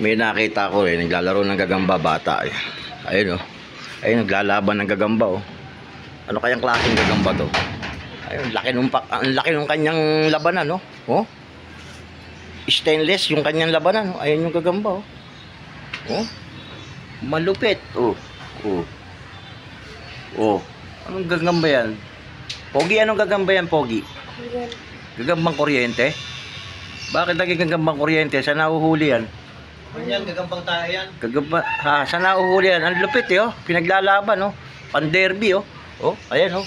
May nakita ko naglalaro ng gagamba bata eh. Ayun oh. Ayun naglalaban ng gagamba oh. Ano kayang klaseng gagamba to? Ayun, ang laki nung kanyang labanan oh. Oh. Stainless yung kanyang labanan oh. Ayun yung gagamba oh. Oh. Malupit oh. Oh. Oh. Anong gagamba yan? Pogi, anong gagamba yan, Pogi? Gagambang kuryente? Bakit naging gagambang kuryente? Saan nahuhuli yan? Yan, gagambang tayo yan. Gagamba, ha, saan nahuhuli yan? Ang lupit eh, oh. Pinaglalaban, oh. Pan-derby, oh. Oh, ayan, oh.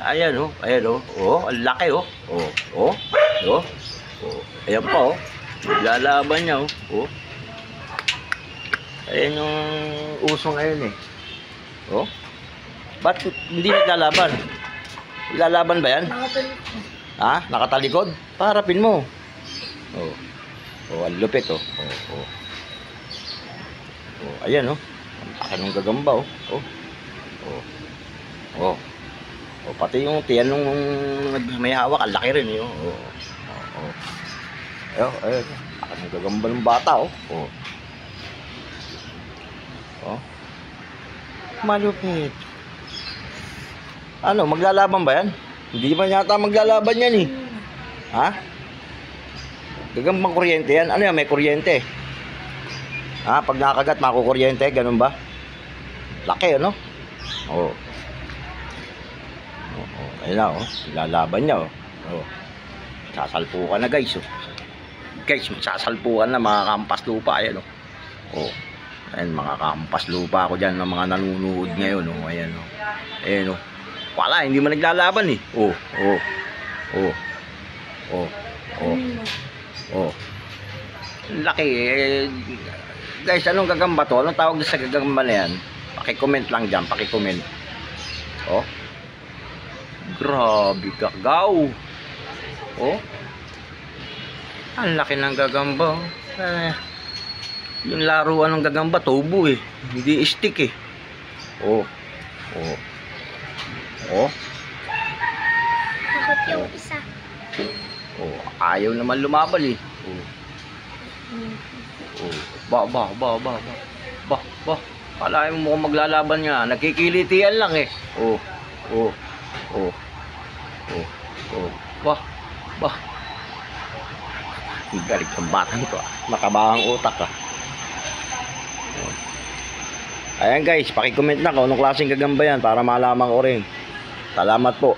Ayan, oh. Ayan, oh. Oh, ang laki, oh. Oh, oh. Oh. Oh. Ayan pa, oh. Naglalaban niya, oh. Oh. Ayan yung uso ngayon, eh. Oh. Ba't hindi naglalaban? Lalaban ba yan? Ha? Nakatalikod? Parapin mo. Oh. Oh, ang lupit oh. Oh, oh. Oh, ayan oh. Ang laki ng gagamba oh. Oh. Oh. Oh. Oh, pati yung tiyan nung may hawak, ang laki rin eh. Oh. Oh. Oh. Oh, ayun. Laki ng gagamba ng bata oh. Oh. Oh. Malupit. Ano, maglalaban ba yan? Hindi ba yata maglalaban yan eh. Ha? Gagambang kuryente yan. Ano yan, may kuryente. Ha, pag nakagat, makukuryente. Ganun ba? Laki, ano? Oo. Oo. Ayun na, oh. Lalaban niya, oh. Oo. Sasalpukan na, guys, oh. Guys, sasalpukan na mga kampas lupa. Ayan, oh. Oo. Ayan, mga kampas lupa ako dyan ng mga nanunood ngayon, oh. Ayan, oh. Ayan, oh. Wala, hindi man naglalaban eh. Oh, oh. Oh. Oh. Oh. Oh. Laki eh. Guys, anong gagamba to? Anong tawag sa gagamba na yan? Paki-comment lang dyan, paki-comment. Oh. Grabe gagaw. Oh. Ang laki ng gagamba. Yung laruan ng gagamba, tubo eh. Hindi stick eh. Oh. Oh. Oh. Bakit yung isa? Oh, ayaw naman lumabal eh. Oh. Oh. Ba. Kalahin mo mukhang maglalaban nga. Nagkikilitian lang eh. Oh. Oh. Oh. Oh. Oh. Ba. Galit ng batang to ah. Makabahang utak ah. Oh. Ayan guys, paki-comment na kung anong klaseng gagamba yan para malaman ko rin. Salamat po.